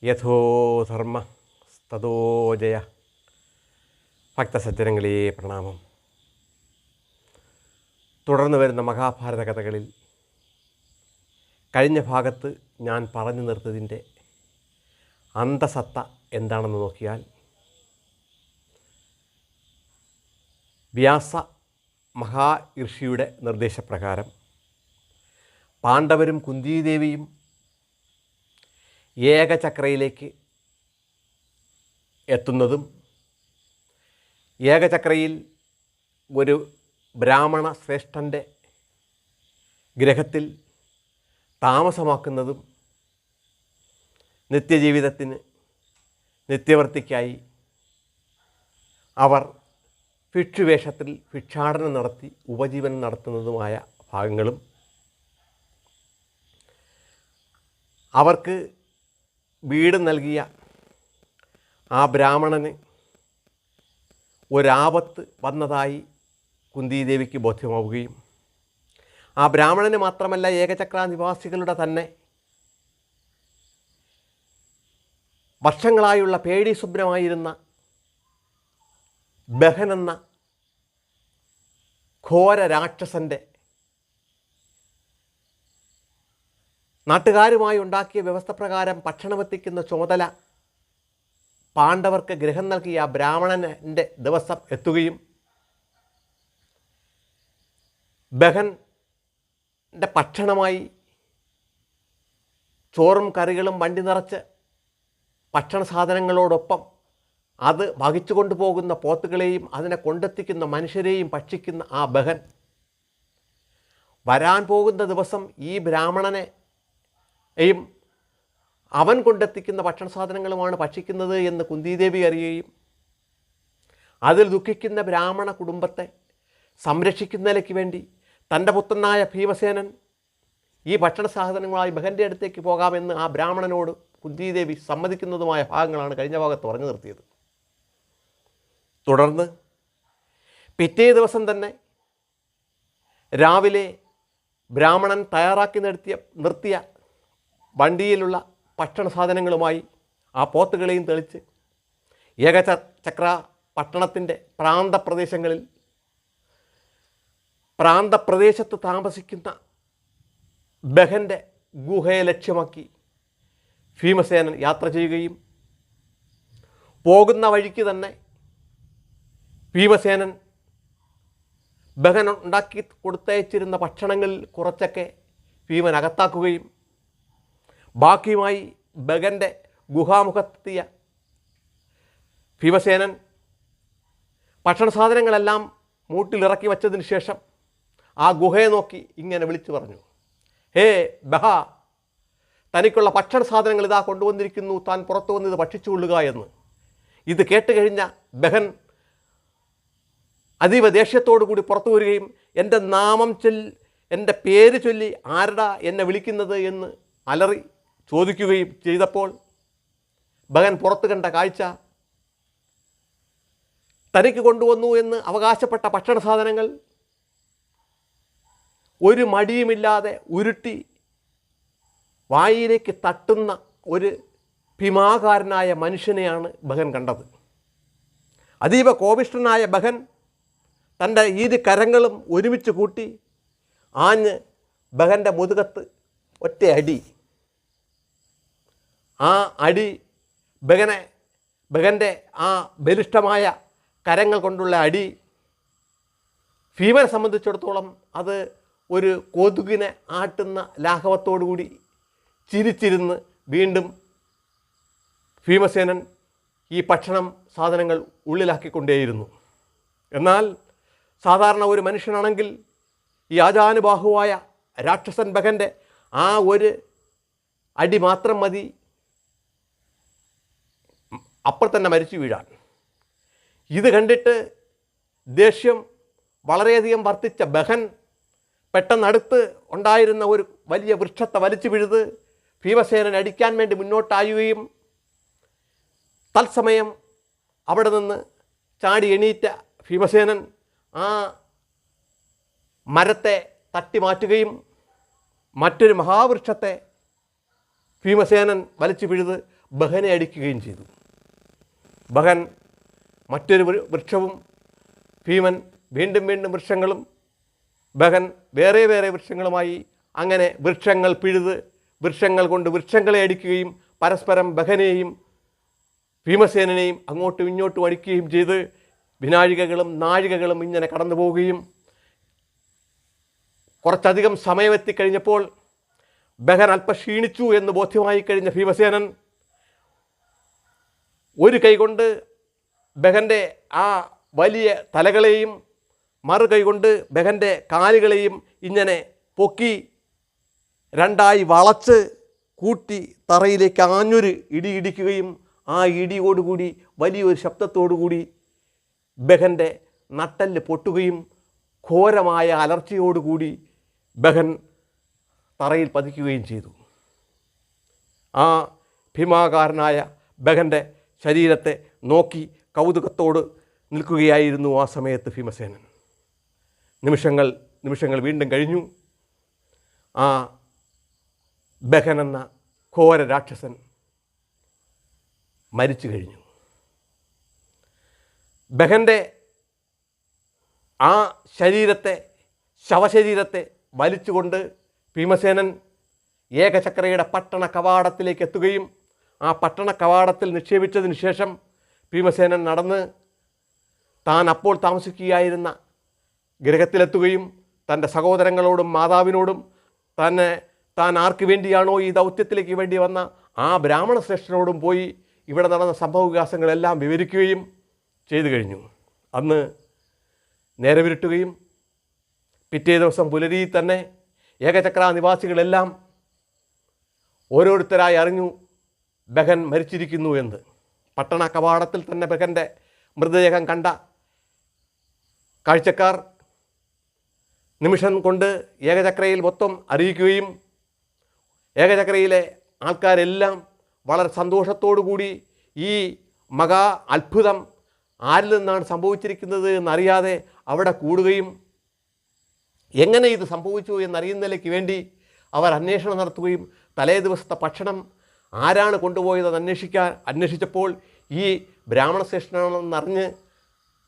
യഥോ ധർമ്മ തഥോ ജയ. ഭക്തസജ്ജനങ്ങളെ പ്രണാമം. തുടർന്ന് വരുന്ന മഹാഭാരത കഥകളിൽ കഴിഞ്ഞ ഭാഗത്ത് ഞാൻ പറഞ്ഞു നിർത്തതിൻ്റെ അന്തസത്ത എന്താണെന്ന് നോക്കിയാൽ, വ്യാസ മഹാഋഷിയുടെ നിർദ്ദേശപ്രകാരം പാണ്ഡവരും കുന്തിദേവിയും ഏകചക്രയിലേക്ക് എത്തുന്നതും ഏകചക്രയിൽ ഒരു ബ്രാഹ്മണ ശ്രേഷ്ഠൻ്റെ ഗ്രഹത്തിൽ താമസമാക്കുന്നതും നിത്യജീവിതത്തിന് നിത്യവൃത്തിക്കായി അവർ ഭിക്ഷുവേഷത്തിൽ ഭിക്ഷാടനം നടത്തി ഉപജീവനം നടത്തുന്നതുമായ ഭാഗങ്ങളും, അവർക്ക് വീട് നൽകിയ ആ ബ്രാഹ്മണന് ഒരാപത്ത് വന്നതായി കുന്തിദേവിക്ക് ബോധ്യമാവുകയും, ആ ബ്രാഹ്മണന് മാത്രമല്ല ഏകചക്രാനിവാസികളുടെ തന്നെ വർഷങ്ങളായുള്ള പേടി സ്വപ്നമായിരുന്ന ബഹൻ എന്ന ഘോര രാക്ഷസൻ്റെ നാട്ടുകാരുമായി ഉണ്ടാക്കിയ വ്യവസ്ഥ പ്രകാരം ഭക്ഷണമെത്തിക്കുന്ന ചുമതല പാണ്ഡവർക്ക് ഗ്രഹം നൽകിയ ബ്രാഹ്മണൻ്റെ ദിവസം എത്തുകയും, ബഹൻ്റെ ഭക്ഷണമായി ചോറും കറികളും വണ്ടി നിറച്ച് ഭക്ഷണ സാധനങ്ങളോടൊപ്പം അത് വഹിച്ചു കൊണ്ടുപോകുന്ന പോത്തുകളെയും അതിനെ കൊണ്ടെത്തിക്കുന്ന മനുഷ്യരെയും ഭക്ഷിക്കുന്ന ആ ബഹൻ വരാൻ പോകുന്ന ദിവസം ഈ ബ്രാഹ്മണനെയും അവൻ കൊണ്ടെത്തിക്കുന്ന ഭക്ഷണ സാധനങ്ങളുമാണ് ഭക്ഷിക്കുന്നത് എന്ന് കുന്തിദേവി അറിയുകയും, അതിൽ ദുഃഖിക്കുന്ന ബ്രാഹ്മണ കുടുംബത്തെ സംരക്ഷിക്കുന്നതിലേക്ക് വേണ്ടി തൻ്റെ പുത്രനായ ഭീമസേനൻ ഈ ഭക്ഷണ സാധനങ്ങളുമായി ബഹൻ്റെ അടുത്തേക്ക് പോകാമെന്ന് ആ ബ്രാഹ്മണനോട് കുന്തിദേവി സമ്മതിക്കുന്നതുമായ ഭാഗങ്ങളാണ് കഴിഞ്ഞ ഭാഗത്ത് പറഞ്ഞു നിർത്തിയത്. തുടർന്ന് പിറ്റേ ദിവസം തന്നെ രാവിലെ ബ്രാഹ്മണൻ തയ്യാറാക്കി നിർത്തിയ വണ്ടിയിലുള്ള ഭക്ഷണ സാധനങ്ങളുമായി ആ പോത്തുകളെയും തെളിച്ച് ഏകചക്ര പട്ടണത്തിൻ്റെ പ്രാന്തപ്രദേശത്ത് താമസിക്കുന്ന ബഹൻ്റെ ഗുഹയെ ലക്ഷ്യമാക്കി ഭീമസേനൻ യാത്ര ചെയ്യുകയും, പോകുന്ന വഴിക്ക് തന്നെ ഭീമസേനൻ ബഹൻ ഉണ്ടാക്കി കൊടുത്തയച്ചിരുന്ന ഭക്ഷണങ്ങളിൽ കുറച്ചൊക്കെ ഭീമൻ അകത്താക്കുകയും, ബാക്കിയുമായി ബഹൻ്റെ ഗുഹാമുഖത്തെത്തിയ ഭീമസേനൻ ഭക്ഷണ സാധനങ്ങളെല്ലാം മൂട്ടിലിറക്കി വച്ചതിന് ശേഷം ആ ഗുഹയെ നോക്കി ഇങ്ങനെ വിളിച്ചു പറഞ്ഞു, ഹേ ബഹ, തനിക്കുള്ള ഭക്ഷണ സാധനങ്ങൾ ഇതാ കൊണ്ടുവന്നിരിക്കുന്നു, താൻ പുറത്തു വന്ന് ഇത് ഭക്ഷിച്ചുകൊള്ളുക എന്ന്. ഇത് കേട്ട് കഴിഞ്ഞ ബഹൻ അതീവ ദേഷ്യത്തോടു കൂടി പുറത്തു വരികയും, എൻ്റെ നാമം എൻ്റെ പേര് ചൊല്ലി ആരടാ എന്നെ വിളിക്കുന്നത് എന്ന് അലറി ചോദിക്കുകയും ചെയ്തപ്പോൾ ബഹൻ പുറത്തു കണ്ട കാഴ്ച, തനിക്ക് കൊണ്ടുവന്നു എന്ന് അവകാശപ്പെട്ട ഭക്ഷണ സാധനങ്ങൾ ഒരു മടിയുമില്ലാതെ ഉരുട്ടി വായിലേക്ക് തട്ടുന്ന ഒരു ഭീമാകാരനായ മനുഷ്യനെയാണ് ബഹൻ കണ്ടത്. അതീവ കോപിഷ്ഠനായ ബഹൻ തൻ്റെ ഇരു കരങ്ങളും ഒരുമിച്ച് കൂട്ടി ആഞ്ഞ് ബഹൻ്റെ മുതുകത്ത് ഒറ്റ അടി. ആ അടി ബഹൻ്റെ ആ ബലിഷ്ഠമായ കരങ്ങൾ കൊണ്ടുള്ള അടി ഭീമനെ സംബന്ധിച്ചിടത്തോളം അത് ഒരു കൊതുകിനെ ആട്ടുന്ന ലാഘവത്തോടുകൂടി ചിരിച്ചിരുന്ന് വീണ്ടും ഭീമസേനൻ ഈ ഭക്ഷണം സാധനങ്ങൾ ഉള്ളിലാക്കിക്കൊണ്ടേയിരുന്നു. എന്നാൽ സാധാരണ ഒരു മനുഷ്യനാണെങ്കിൽ ഈ ആജാനുബാഹുവായ രാക്ഷസൻ ബഹൻ്റെ ആ ഒരു അടി മാത്രം മതി അപ്പോൾ തന്നെ മരിച്ചു വീഴാൻ. ഇത് കണ്ടിട്ട് ദേഷ്യം വളരെയധികം വർദ്ധിച്ച ബഹൻ പെട്ടെന്നടുത്ത് ഉണ്ടായിരുന്ന ഒരു വലിയ വൃക്ഷത്തെ വലിച്ചു പിഴുത് ഭീമസേനൻ അടിക്കാൻ വേണ്ടി മുന്നോട്ടായുകയും, തത്സമയം അവിടെ നിന്ന് ചാടി എണീറ്റ ഭീമസേനൻ ആ മരത്തെ തട്ടി മാറ്റുകയും മറ്റൊരു മഹാവൃക്ഷത്തെ ഭീമസേനൻ വലിച്ചു പിഴുത് ബഹനെ അടിക്കുകയും ചെയ്തു. ബഹൻ മറ്റൊരു വൃക്ഷവും, ഭീമൻ വീണ്ടും വീണ്ടും വൃക്ഷങ്ങളും, ബഹൻ വേറെ വേറെ വൃക്ഷങ്ങളുമായി അങ്ങനെ വൃക്ഷങ്ങൾ പിഴുത് വൃക്ഷങ്ങൾ കൊണ്ട് വൃക്ഷങ്ങളെ അടിക്കുകയും പരസ്പരം ബഹനെയും ഭീമസേനനെയും അങ്ങോട്ടും ഇങ്ങോട്ടും അടിക്കുകയും ചെയ്ത് വിനാഴികകളും നാഴികകളും ഇങ്ങനെ കടന്നു പോവുകയും കുറച്ചധികം സമയമെത്തിക്കഴിഞ്ഞപ്പോൾ ബഹൻ അല്പം ക്ഷീണിച്ചു എന്ന് ബോധ്യമായി കഴിഞ്ഞ ഭീമസേനൻ ഒരു കൈകൊണ്ട് ബഹൻ്റെ ആ വലിയ തലകളെയും മറു കൈകൊണ്ട് ബഹൻ്റെ കാലുകളെയും ഇങ്ങനെ പൊക്കി രണ്ടായി വളച്ച് കൂട്ടി തറയിലേക്ക് ആഞ്ഞൊരു ഇടി ഇടിക്കുകയും ആ ഇടിയോടുകൂടി വലിയൊരു ശബ്ദത്തോടുകൂടി ബഹൻ്റെ നട്ടെല്ല് പൊട്ടുകയും ഘോരമായ അലർച്ചയോടുകൂടി ബഹൻ തറയിൽ പതിക്കുകയും ചെയ്തു. ആ ഭീമാകാരനായ ബഹൻ്റെ ശരീരത്തെ നോക്കി കൗതുകത്തോട് നിൽക്കുകയായിരുന്നു ആ സമയത്ത് ഭീമസേനൻ. നിമിഷങ്ങൾ വീണ്ടും കഴിഞ്ഞു. ആ ബഹൻ എന്ന ഘോര രാക്ഷസൻ മരിച്ചു കഴിഞ്ഞു. ബഹൻ്റെ ആ ശവശരീരത്തെ വലിച്ചുകൊണ്ട് ഭീമസേനൻ ഏകചക്രയുടെ പട്ടണ കവാടത്തിലേക്ക് എത്തുകയും ആ പട്ടണ കവാടത്തിൽ നിക്ഷേപിച്ചതിന് ശേഷം ഭീമസേനൻ നടന്ന് താൻ അപ്പോൾ താമസിക്കുകയായിരുന്ന ഗൃഹത്തിലെത്തുകയും തൻ്റെ സഹോദരങ്ങളോടും മാതാവിനോടും താൻ ആർക്ക് വേണ്ടിയാണോ ഈ ദൗത്യത്തിലേക്ക് വേണ്ടി വന്ന ആ ബ്രാഹ്മണ ശ്രേഷ്ഠനോടും പോയി ഇവിടെ നടന്ന സംഭവവികാസങ്ങളെല്ലാം വിവരിക്കുകയും ചെയ്തു കഴിഞ്ഞു. അന്ന് നേരവിരുട്ടുകയും പിറ്റേ ദിവസം പുലരിയിൽ തന്നെ ഏകചക്ര നിവാസികളെല്ലാം ഓരോരുത്തരായി അറിഞ്ഞു ബഹൻ മരിച്ചിരിക്കുന്നു എന്ന്. പട്ടണ കവാടത്തിൽ തന്നെ ബഹൻ്റെ മൃതദേഹം കണ്ട കാഴ്ചക്കാർ നിമിഷം കൊണ്ട് ഏകചക്രയിൽ മൊത്തം അറിയിക്കുകയും ഏകചക്രയിലെ ആൾക്കാരെല്ലാം വളരെ സന്തോഷത്തോടുകൂടി ഈ മഹാ അത്ഭുതം ആരിൽ നിന്നാണ് സംഭവിച്ചിരിക്കുന്നത് എന്നറിയാതെ അവിടെ കൂടുകയും എങ്ങനെ ഇത് സംഭവിച്ചു എന്നറിയുന്നതിലേക്ക് വേണ്ടി അവർ അന്വേഷണം നടത്തുകയും തലേ ദിവസത്തെ ഭക്ഷണം ആരാണ് കൊണ്ടുപോയതെന്ന് അന്വേഷിച്ചപ്പോൾ ഈ ബ്രാഹ്മണ ശ്രേഷ്ഠനാണെന്നറിഞ്ഞ്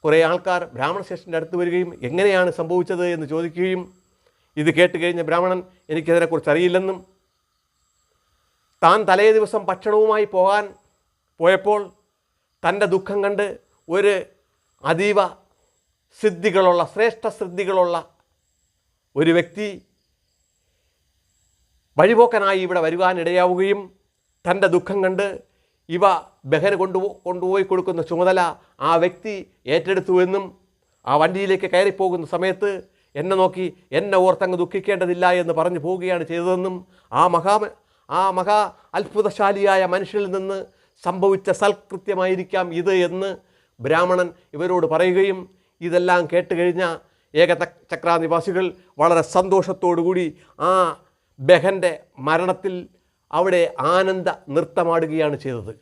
കുറേ ആൾക്കാർ ബ്രാഹ്മണ ശ്രേഷ്ഠൻ്റെ അടുത്ത് വരികയും എങ്ങനെയാണ് സംഭവിച്ചത് എന്ന് ചോദിക്കുകയും ഇത് കേട്ട് കഴിഞ്ഞ ബ്രാഹ്മണൻ എനിക്കതിനെക്കുറിച്ച് അറിയില്ലെന്നും താൻ തലേ ദിവസം ഭക്ഷണവുമായി പോയപ്പോൾ തൻ്റെ ദുഃഖം കണ്ട് ഒരു അതീവ സിദ്ധികളുള്ള ശ്രേഷ്ഠ സിദ്ധികളുള്ള ഒരു വ്യക്തി വഴിപോക്കനായി ഇവിടെ വരുവാനിടയാവുകയും തൻ്റെ ദുഃഖം കണ്ട് ഇവ ബഹന് കൊണ്ടുപോയി കൊടുക്കുന്ന ചുമതല ആ വ്യക്തി ഏറ്റെടുത്തുവെന്നും ആ വണ്ടിയിലേക്ക് കയറിപ്പോകുന്ന സമയത്ത് എന്നെ നോക്കി എന്നെ ഓർത്തങ്ങ് ദുഃഖിക്കേണ്ടതില്ല എന്ന് പറഞ്ഞു പോവുകയാണ് ചെയ്തതെന്നും ആ മഹാ അത്ഭുതശാലിയായ മനുഷ്യനിൽ നിന്ന് സംഭവിച്ച സൽകൃത്യമായിരിക്കാം ഇത് എന്ന് ബ്രാഹ്മണൻ ഇവരോട് പറയുകയും ഇതെല്ലാം കേട്ടുകഴിഞ്ഞ ഏകചക്രാനിവാസികൾ വളരെ സന്തോഷത്തോടുകൂടി ആ ബഹൻ്റെ മരണത്തിൽ അവിടെ ആനന്ദ നൃത്തമാടുകയാണ് ചെയ്തത്.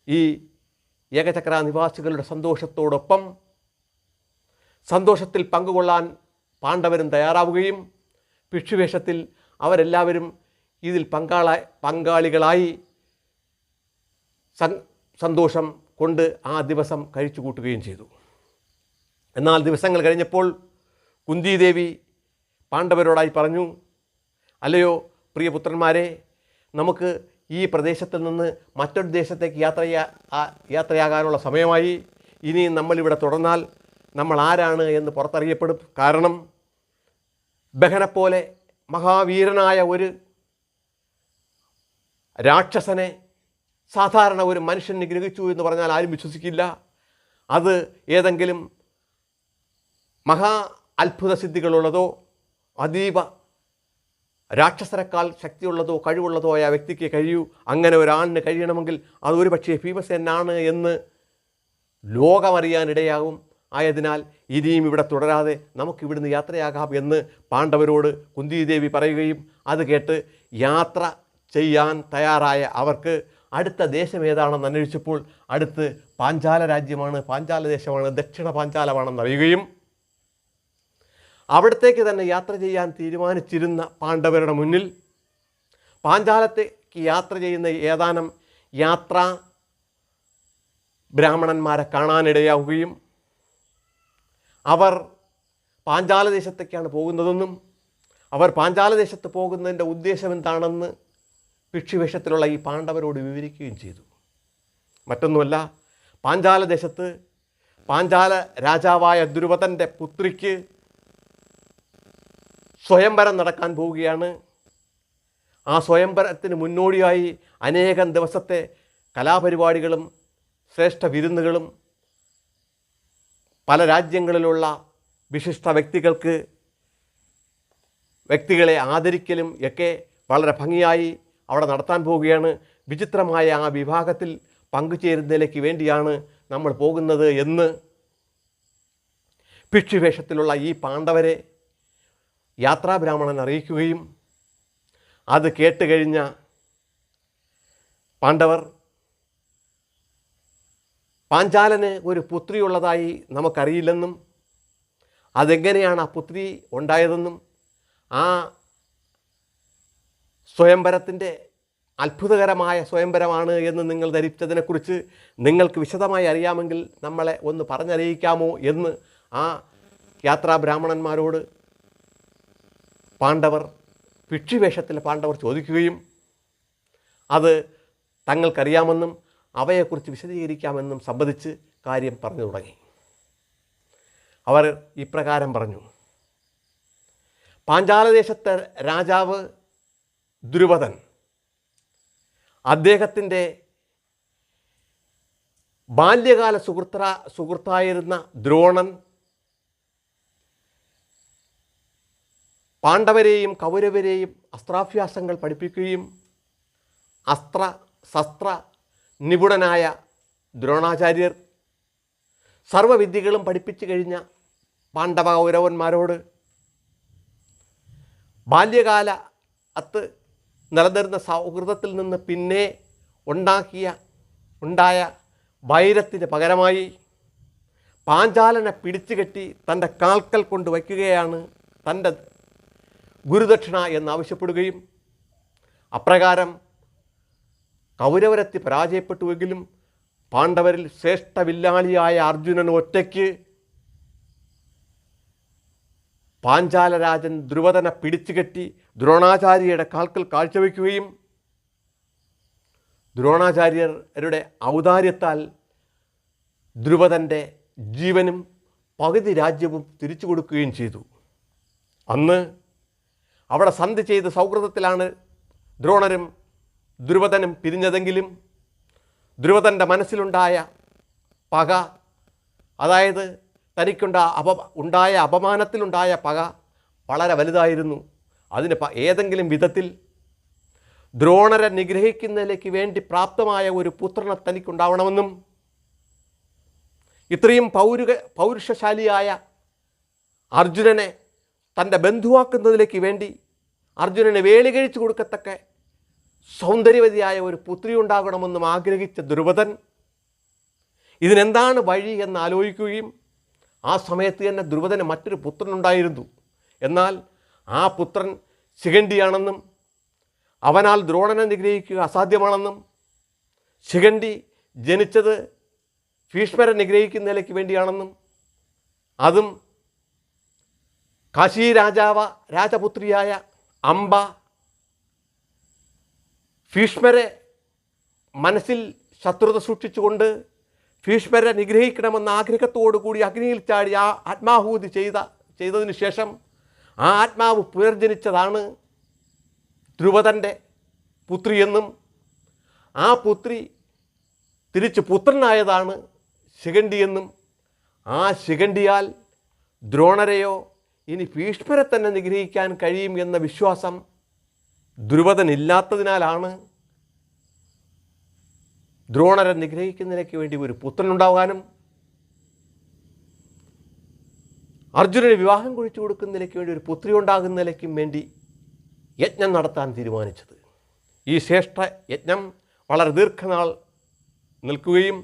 ഈ ഏകചക്രാനിവാസികളുടെ സന്തോഷത്തോടൊപ്പം സന്തോഷത്തിൽ പങ്കുകൊള്ളാൻ പാണ്ഡവരും തയ്യാറാവുകയും ഭിക്ഷുവേഷത്തിൽ അവരെല്ലാവരും ഇതിൽ പങ്കാളികളായി സന്തോഷം കൊണ്ട് ആ ദിവസം കഴിച്ചു കൂട്ടുകയും ചെയ്തു. എന്നാൽ ദിവസങ്ങൾ കഴിഞ്ഞപ്പോൾ കുന്തിദേവി പാണ്ഡവരോടായി പറഞ്ഞു, അല്ലയോ പ്രിയപുത്രന്മാരെ, നമുക്ക് ഈ പ്രദേശത്തിൽ നിന്ന് മറ്റൊരു ദേശത്തേക്ക് യാത്രയാകാനുള്ള സമയമായി. ഇനി നമ്മളിവിടെ തുടർന്നാൽ നമ്മൾ ആരാണ് എന്ന് പുറത്തറിയപ്പെടും. കാരണം ബഹനെപ്പോലെ മഹാവീരനായ ഒരു രാക്ഷസനെ സാധാരണ ഒരു മനുഷ്യൻ നിഗ്രഹിച്ചു എന്ന് പറഞ്ഞാൽ ആരും വിശ്വസിക്കില്ല. അത് ഏതെങ്കിലും മഹാ അത്ഭുത സിദ്ധികളുള്ളതോ അതീവ രാക്ഷസരെക്കാൾ ശക്തിയുള്ളതോ കഴിവുള്ളതോ ആയ വ്യക്തിക്ക് കഴിയൂ. അങ്ങനെ ഒരാളിന് കഴിയണമെങ്കിൽ അതൊരു പക്ഷേ ഭീമസേനാണ് എന്ന് ലോകമറിയാനിടയാകും. ആയതിനാൽ ഇനിയും ഇവിടെ തുടരാതെ നമുക്കിവിടുന്ന് യാത്രയാകാം എന്ന് പാണ്ഡവരോട് കുന്തിദേവി പറയുകയും അത് കേട്ട് യാത്ര ചെയ്യാൻ തയ്യാറായ അവർക്ക് അടുത്ത ദേശം ഏതാണെന്ന് അന്വേഷിച്ചപ്പോൾ അടുത്ത് പാഞ്ചാല രാജ്യമാണ്, പാഞ്ചാല ദേശമാണ്, ദക്ഷിണ പാഞ്ചാലമാണെന്നറിയുകയും അവിടത്തേക്ക് തന്നെ യാത്ര ചെയ്യാൻ തീരുമാനിച്ചിരുന്ന പാണ്ഡവരുടെ മുന്നിൽ പാഞ്ചാലത്തേക്ക് യാത്ര ചെയ്യുന്ന ഏതാനും യാത്രാ ബ്രാഹ്മണന്മാരെ കാണാനിടയാവുകയും അവർ പാഞ്ചാല ദേശത്തേക്കാണ് പോകുന്നതെന്നും അവർ പാഞ്ചാല ദേശത്ത് പോകുന്നതിൻ്റെ ഉദ്ദേശം എന്താണെന്ന് ഭിക്ഷുവേഷത്തിലുള്ള ഈ പാണ്ഡവരോട് വിവരിക്കുകയും ചെയ്തു. മറ്റൊന്നുമല്ല, പാഞ്ചാല ദേശത്ത് പാഞ്ചാല രാജാവായ ദ്രുപദൻ്റെ പുത്രിക്ക് സ്വയംവരം നടക്കാൻ പോവുകയാണ്. ആ സ്വയംവരത്തിന് മുന്നോടിയായി അനേകം ദിവസത്തെ കലാപരിപാടികളും ശ്രേഷ്ഠ വിരുന്നുകളും പല രാജ്യങ്ങളിലുള്ള വിശിഷ്ട വ്യക്തികളെ ആദരിക്കലും ഒക്കെ വളരെ ഭംഗിയായി അവിടെ നടത്താൻ പോവുകയാണ്. വിചിത്രമായ ആ വിഭാഗത്തിൽ പങ്കുചേരുന്നതിലേക്ക് വേണ്ടിയാണ് നമ്മൾ പോകുന്നത് എന്ന് ഭിക്ഷുവേഷത്തിലുള്ള ഈ പാണ്ഡവരെ യാത്രാബ്രാഹ്മണൻ അറിയിക്കുകയും അത് കേട്ടുകഴിഞ്ഞ പാണ്ഡവർ പാഞ്ചാലന് ഒരു പുത്രിയുള്ളതായി നമുക്കറിയില്ലെന്നും അതെങ്ങനെയാണ് ആ പുത്രി ഉണ്ടായതെന്നും ആ സ്വയംവരത്തിൻ്റെ അത്ഭുതകരമായ സ്വയംവരമാണ് എന്ന് നിങ്ങൾ ധരിച്ചതിനെക്കുറിച്ച് നിങ്ങൾക്ക് വിശദമായി അറിയാമെങ്കിൽ നമ്മളെ ഒന്ന് പറഞ്ഞറിയിക്കാമോ എന്ന് ആ യാത്രാബ്രാഹ്മണന്മാരോട് ഭിക്ഷുവേഷത്തിലെ പാണ്ഡവർ ചോദിക്കുകയും അത് തങ്ങൾക്കറിയാമെന്നും അവയെക്കുറിച്ച് വിശദീകരിക്കാമെന്നും സംബന്ധിച്ച് കാര്യം പറഞ്ഞു തുടങ്ങി. അവർ ഇപ്രകാരം പറഞ്ഞു: പാഞ്ചാലദേശത്തെ രാജാവ് ദ്രുപദൻ, അദ്ദേഹത്തിൻ്റെ ബാല്യകാല സുഹൃത്തായിരുന്ന ദ്രോണൻ പാണ്ഡവരെയും കൗരവരെയും അസ്ത്രാഭ്യാസങ്ങൾ പഠിപ്പിക്കുകയും ശസ്ത്ര നിപുണനായ ദ്രോണാചാര്യർ സർവവിദ്യകളും പഠിപ്പിച്ചു കഴിഞ്ഞ പാണ്ഡവ കൗരവന്മാരോട് ബാല്യകാലത്ത് നിലനിർന്ന സൗഹൃദത്തിൽ നിന്ന് പിന്നെ ഉണ്ടായ വൈരത്തിന് പകരമായി പാഞ്ചാലനെ പിടിച്ചുകെട്ടി തൻ്റെ കാൽക്കൽ കൊണ്ട് വയ്ക്കുകയാണ് തൻ്റെ ഗുരുദക്ഷിണ എന്നാവശ്യപ്പെടുകയും അപ്രകാരം കൗരവരെത്തി പരാജയപ്പെട്ടുവെങ്കിലും പാണ്ഡവരിൽ ശ്രേഷ്ഠ വില്ലാളിയായ അർജുനൻ ഒറ്റയ്ക്ക് പാഞ്ചാലരാജൻ ദ്രുപദനെ പിടിച്ചുകെട്ടി ദ്രോണാചാര്യരുടെ കാൽക്കൽ കാഴ്ചവെക്കുകയും ദ്രോണാചാര്യരുടെ ഔദാര്യത്താൽ ദ്രുപദൻ്റെ ജീവനും പകുതി രാജ്യവും തിരിച്ചു കൊടുക്കുകയും ചെയ്തു. അന്ന് അവിടെ സന്ധി ചെയ്ത സൗഹൃദത്തിലാണ് ദ്രോണരും ദ്രുപദനും പിരിഞ്ഞതെങ്കിലും ദ്രുപദൻ്റെ മനസ്സിലുണ്ടായ പക, അതായത് തനിക്കുണ്ടായ അപമാനത്തിലുണ്ടായ പക വളരെ വലുതായിരുന്നു. അതിന് ഏതെങ്കിലും വിധത്തിൽ ദ്രോണരെ നിഗ്രഹിക്കുന്നതിലേക്ക് വേണ്ടി പ്രാപ്തമായ ഒരു പുത്രനെ തനിക്കുണ്ടാവണമെന്നും ഇത്രയും പൗരുഷശാലിയായ അർജുനനെ തൻ്റെ ബന്ധുവാക്കുന്നതിലേക്ക് വേണ്ടി അർജുനനെ വേളികഴിച്ചു കൊടുക്കത്തക്ക സൗന്ദര്യവതിയായ ഒരു പുത്രി ഉണ്ടാകണമെന്നും ആഗ്രഹിച്ച ദ്രുപദൻ ഇതിനെന്താണ് വഴി എന്ന് ആലോചിക്കുകയും ആ സമയത്ത് തന്നെ ദ്രുപദന് മറ്റൊരു പുത്രനുണ്ടായിരുന്നു. എന്നാൽ ആ പുത്രൻ ശിഖണ്ഡിയാണെന്നും അവനാൽ ദ്രോണനെ നിഗ്രഹിക്കുക അസാധ്യമാണെന്നും ശിഖണ്ഡി ജനിച്ചത് ഭീഷ്മരെ നിഗ്രഹിക്കുന്നതിലേക്ക് വേണ്ടിയാണെന്നും അതും കാശി രാജപുത്രിയായ അംബ ഭീഷ്മരെ മനസ്സിൽ ശത്രുത സൂക്ഷിച്ചുകൊണ്ട് ഭീഷ്മരെ നിഗ്രഹിക്കണമെന്ന ആഗ്രഹത്തോടു കൂടി അഗ്നിയിൽ ചാടി ആ ആത്മാഹൂതി ചെയ്തതിന് ശേഷം ആ ആത്മാവ് പുനർജനിച്ചതാണ് ദ്രുപദൻ്റെ പുത്രിയെന്നും ആ പുത്രി തിരിച്ച് പുത്രനായതാണ് ശിഖണ്ഡിയെന്നും ആ ശിഖണ്ഡിയാൽ ദ്രോണരെയോ ഇനി ഭീഷ്മരെ തന്നെ നിഗ്രഹിക്കാൻ കഴിയും എന്ന വിശ്വാസം ദ്രുപദനില്ലാത്തതിനാലാണ് ദ്രോണരെ നിഗ്രഹിക്കുന്നതിലേക്ക് വേണ്ടി ഒരു പുത്രനുണ്ടാകാനും അർജുനന് വിവാഹം കഴിച്ചു കൊടുക്കുന്നതിലേക്ക് വേണ്ടി ഒരു പുത്രി ഉണ്ടാകുന്നതിലേക്കും വേണ്ടി യജ്ഞം നടത്താൻ തീരുമാനിച്ചത്. ഈ ശ്രേഷ്ഠ യജ്ഞം വളരെ ദീർഘനാൾ നിൽക്കുകയും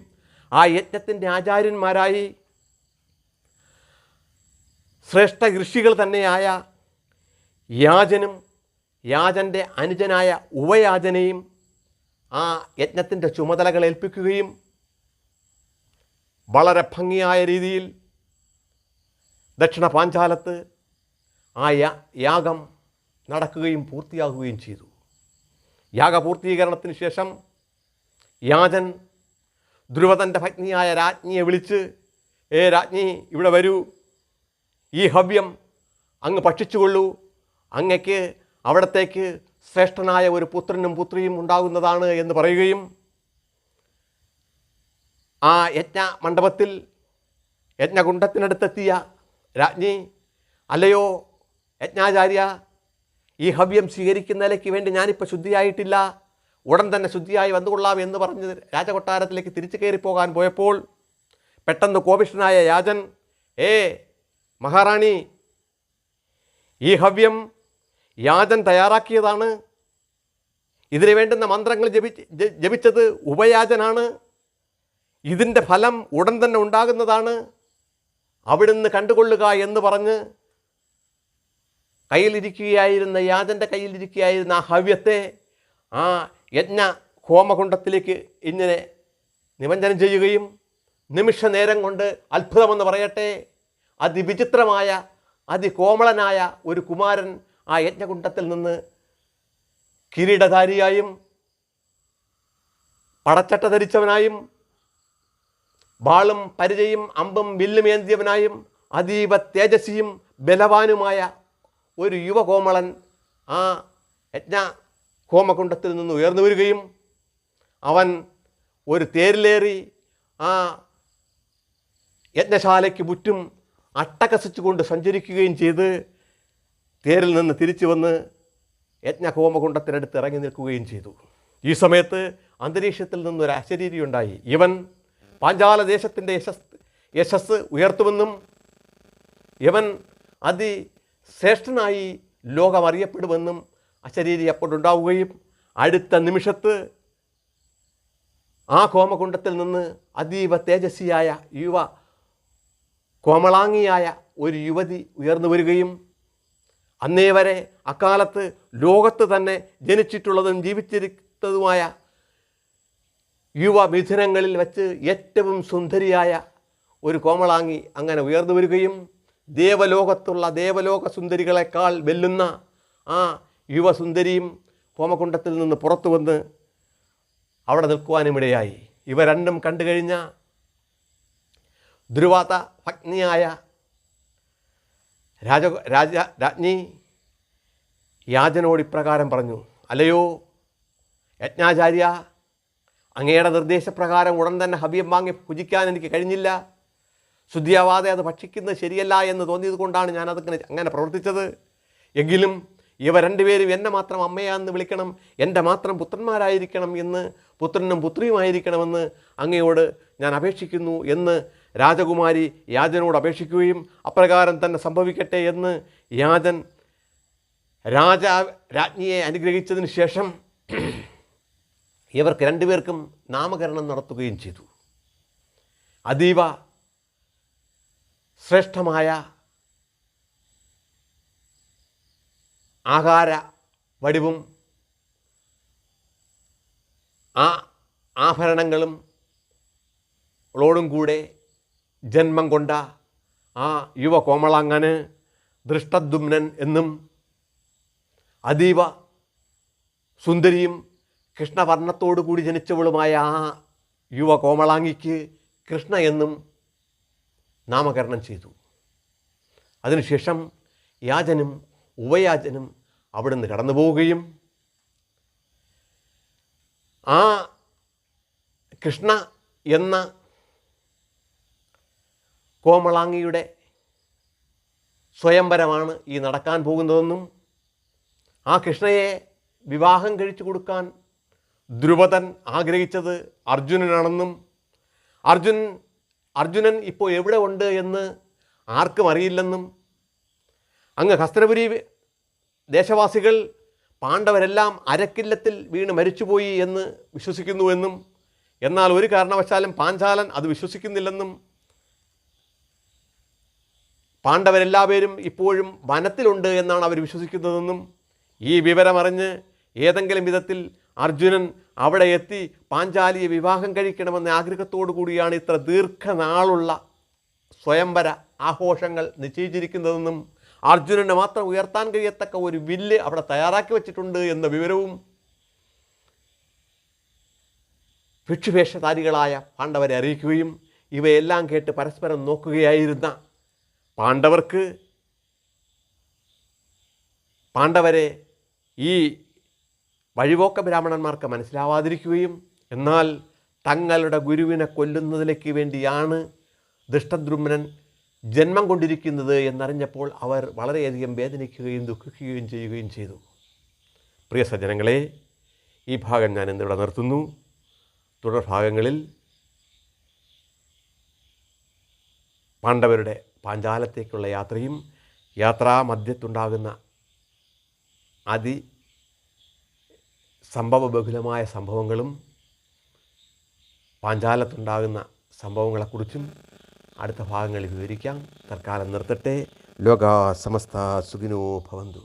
ആ യജ്ഞത്തിൻ്റെ ആചാര്യന്മാരായി ശ്രേഷ്ഠ ഋഷികൾ തന്നെയായ യാജനും യാജൻ്റെ അനുജനായ ഉപയാജനെയും ആ യജ്ഞത്തിൻ്റെ ചുമതലകൾ ഏൽപ്പിക്കുകയും വളരെ ഭംഗിയായ രീതിയിൽ ദക്ഷിണ പാഞ്ചാലത്ത് ആ യാഗം നടക്കുകയും പൂർത്തിയാകുകയും ചെയ്തു. യാഗപൂർത്തീകരണത്തിന് ശേഷം യാജൻ ധ്രുവതൻ്റെ ഭഗ്നിയായ രാജ്ഞിയെ വിളിച്ച്, രാജ്ഞി ഇവിടെ വരൂ, ഈ ഹവ്യം അങ്ങ് ഭക്ഷിച്ചുകൊള്ളൂ, അങ്ങയ്ക്ക് അവിടത്തേക്ക് ശ്രേഷ്ഠനായ ഒരു പുത്രനും പുത്രിയും ഉണ്ടാകുന്നതാണ് എന്ന് പറയുകയും ആ യജ്ഞ മണ്ഡപത്തിൽ യജ്ഞകുണ്ഡത്തിനടുത്തെത്തിയ രാജ്ഞി, അല്ലയോ യജ്ഞാചാര്യ, ഈ ഹവ്യം സ്വീകരിക്കുന്നതിലേക്ക് വേണ്ടി ഞാനിപ്പോൾ ശുദ്ധിയായിട്ടില്ല, ഉടൻ തന്നെ ശുദ്ധിയായി വന്നുകൊള്ളാം എന്ന് പറഞ്ഞ് രാജകൊട്ടാരത്തിലേക്ക് തിരിച്ചു കയറിപ്പോകാൻ പോയപ്പോൾ പെട്ടെന്ന് കോപിഷ്ഠനായ യാജൻ, മഹാറാണി, ഈ ഹവ്യം യാജൻ തയ്യാറാക്കിയതാണ്, ഇതിനു വേണ്ടുന്ന മന്ത്രങ്ങൾ ജപിച്ചത് ഉപയാജനാണ്, ഇതിൻ്റെ ഫലം ഉടൻ തന്നെ ഉണ്ടാകുന്നതാണ്, അവിടുന്ന് കണ്ടുകൊള്ളുക എന്ന് പറഞ്ഞ് കയ്യിലിരിക്കുകയായിരുന്ന യാജൻ്റെ കയ്യിലിരിക്കുകയായിരുന്ന ആ ഹവ്യത്തെ ആ യജ്ഞ ഹോമകുണ്ഡത്തിലേക്ക് ഇങ്ങനെ നിമഞ്ജനം ചെയ്യുകയും നിമിഷ നേരം കൊണ്ട് അത്ഭുതമെന്ന് പറയട്ടെ അതിവിചിത്രമായ അതികോമളനായ ഒരു കുമാരൻ ആ യജ്ഞകുണ്ഡത്തിൽ നിന്ന് കിരീടധാരിയായും പടച്ചട്ട ധരിച്ചവനായും വാളും പരിചയും അമ്പും വില്ലുമേന്തിയവനായും അതീവ തേജസ്വിയും ബലവാനുമായ ഒരു യുവകോമളൻ ആ യജ്ഞ ഹോമകുണ്ഡത്തിൽ നിന്ന് ഉയർന്നു വരികയും അവൻ ഒരു തേരിലേറി ആ യജ്ഞശാലയ്ക്ക് ചുറ്റും അട്ടഹസിച്ചുകൊണ്ട് സഞ്ചരിക്കുകയും ചെയ്ത് തേരിൽ നിന്ന് തിരിച്ചു വന്ന് യജ്ഞഹോമകുണ്ഡത്തിനടുത്ത് ഇറങ്ങി നിൽക്കുകയും ചെയ്തു. ഈ സമയത്ത് അന്തരീക്ഷത്തിൽ നിന്നൊരു അശരീരി ഉണ്ടായി. ഇവൻ പാഞ്ചാല ദേശത്തിൻ്റെ യശസ് ഉയർത്തുമെന്നും ഇവൻ അതിശ്രേഷ്ഠനായി ലോകമറിയപ്പെടുമെന്നും അശരീരി അപ്പോഴുണ്ടാവുകയും അടുത്ത നിമിഷത്ത് ആ ഹോമകുണ്ഡത്തിൽ നിന്ന് അതീവ തേജസ്വിയായ യുവ കോമളാംഗിയായ ഒരു യുവതി ഉയർന്നു വരികയും അന്നേ വരെ അക്കാലത്ത് ലോകത്ത് തന്നെ ജനിച്ചിട്ടുള്ളതും ജീവിച്ചിരിക്കുന്നതുമായ യുവമിഥുനങ്ങളിൽ വച്ച് ഏറ്റവും സുന്ദരിയായ ഒരു കോമളാംഗി അങ്ങനെ ഉയർന്നു വരികയും ദേവലോകത്തുള്ള ദേവലോക സുന്ദരികളെക്കാൾ വെല്ലുന്ന ആ യുവസുന്ദരിയും ഹോമകുണ്ഡത്തിൽ നിന്ന് പുറത്തു വന്ന് അവിടെ നിൽക്കുവാനുമിടയായി. ഇവ രണ്ടും കണ്ടു കഴിഞ്ഞ ധ്രുവാത ഭഗ്നിയായ രാജ്ഞി യാജനോട് ഇപ്രകാരം പറഞ്ഞു, അല്ലയോ യജ്ഞാചാര്യ, അങ്ങയുടെ നിർദ്ദേശപ്രകാരം ഉടൻ തന്നെ ഹവ്യം വാങ്ങി ഭുജിക്കാൻ എനിക്ക് കഴിഞ്ഞില്ല. ശുദ്ധിയാവാതെ അത് ഭക്ഷിക്കുന്നത് ശരിയല്ല എന്ന് തോന്നിയത് കൊണ്ടാണ് ഞാനതങ്ങനെ അങ്ങനെ പ്രവർത്തിച്ചത്. എങ്കിലും ഇവ രണ്ടുപേരും എന്നെ മാത്രം അമ്മയാന്ന് വിളിക്കണം, എൻ്റെ മാത്രം പുത്രന്മാരായിരിക്കണം എന്ന്, പുത്രനും പുത്രിയുമായിരിക്കണമെന്ന് അങ്ങയോട് ഞാൻ അപേക്ഷിക്കുന്നു എന്ന് രാജകുമാരി യാജനോട് അപേക്ഷിക്കുകയും അപ്രകാരം തന്നെ സംഭവിക്കട്ടെ എന്ന് യാജൻ രാജ്ഞിയെ അനുഗ്രഹിച്ചതിന് ശേഷം ഇവർക്ക് രണ്ടുപേർക്കും നാമകരണം നടത്തുകയും ചെയ്തു. അതീവ ശ്രേഷ്ഠമായ ആഹാര വടിവും ആ ആഭരണങ്ങളും ളോടും കൂടെ ജന്മം കൊണ്ട ആ യുവ കോമളാംഗന് ദൃഷ്ടദ്യുമ്നൻ എന്നും അതീവ സുന്ദരിയും കൃഷ്ണവർണ്ണത്തോടു കൂടി ജനിച്ചവളുമായ ആ യുവ കോമളാംഗിക്ക് കൃഷ്ണ എന്നും നാമകരണം ചെയ്തു. അതിനുശേഷം യാജനും ഉപയാജനും അവിടുന്ന് കടന്നു പോവുകയും ആ കൃഷ്ണ എന്ന കോമളാംഗിയുടെ സ്വയംവരമാണ് ഈ നടക്കാൻ പോകുന്നതെന്നും ആ കൃഷ്ണയെ വിവാഹം കഴിച്ചു കൊടുക്കാൻ ധ്രുവതൻ ആഗ്രഹിച്ചത് അർജുനനാണെന്നും അർജുനൻ ഇപ്പോൾ എവിടെ ഉണ്ട് എന്ന് ആർക്കും അറിയില്ലെന്നും അങ്ങ് ഹസ്തനപുരി ദേശവാസികൾ പാണ്ഡവരെല്ലാം അരക്കില്ലത്തിൽ വീണ് മരിച്ചുപോയി എന്ന് വിശ്വസിക്കുന്നുവെന്നും എന്നാൽ ഒരു കാരണവശാലും പാഞ്ചാലൻ അത് വിശ്വസിക്കുന്നില്ലെന്നും പാണ്ഡവരെല്ലാവരും ഇപ്പോഴും വനത്തിലുണ്ട് എന്നാണ് അവർ വിശ്വസിക്കുന്നതെന്നും ഈ വിവരമറിഞ്ഞ് ഏതെങ്കിലും വിധത്തിൽ അർജുനൻ അവിടെ എത്തി പാഞ്ചാലിയെ വിവാഹം കഴിക്കണമെന്ന ആഗ്രഹത്തോടു കൂടിയാണ് ഇത്ര ദീർഘനാളുള്ള സ്വയംവര ആഘോഷങ്ങൾ നിശ്ചയിച്ചിരിക്കുന്നതെന്നും അർജുനന് മാത്രം ഉയർത്താൻ കഴിയത്തക്ക ഒരു വില്ല് അവിടെ തയ്യാറാക്കി വച്ചിട്ടുണ്ട് എന്ന വിവരവും ഭിക്ഷുവേഷധാരികളായ പാണ്ഡവരെ അറിയിക്കുകയും ഇവയെല്ലാം കേട്ട് പരസ്പരം നോക്കുകയായിരുന്ന പാണ്ഡവരെ ഈ വഴിപോക്ക ബ്രാഹ്മണന്മാർക്ക് മനസ്സിലാവാതിരിക്കുകയും എന്നാൽ തങ്ങളുടെ ഗുരുവിനെ കൊല്ലുന്നതിലേക്ക് വേണ്ടിയാണ് ദൃഷ്ടദ്യുമ്നൻ ജന്മം കൊണ്ടിരിക്കുന്നത് എന്നറിഞ്ഞപ്പോൾ അവർ വളരെയധികം വേദനിക്കുകയും ദുഃഖിക്കുകയും ചെയ്യുകയും ചെയ്തു. പ്രിയ സജ്ജനങ്ങളെ, ഈ ഭാഗം ഞാൻ ഇന്നിവിടെ നിർത്തുന്നു. തുടർഭാഗങ്ങളിൽ പാണ്ഡവരുടെ പാഞ്ചാലത്തേക്കുള്ള യാത്രയും യാത്രാമധ്യത്തുണ്ടാകുന്ന സംഭവബഹുലമായ സംഭവങ്ങളും പാഞ്ചാലത്തുണ്ടാകുന്ന സംഭവങ്ങളെക്കുറിച്ചും അടുത്ത ഭാഗങ്ങളിൽ വിവരിക്കാം. തൽക്കാലം നിർത്തട്ടെ. ലോകാ സമസ്ത സുഖിനോ ഭവന്തു.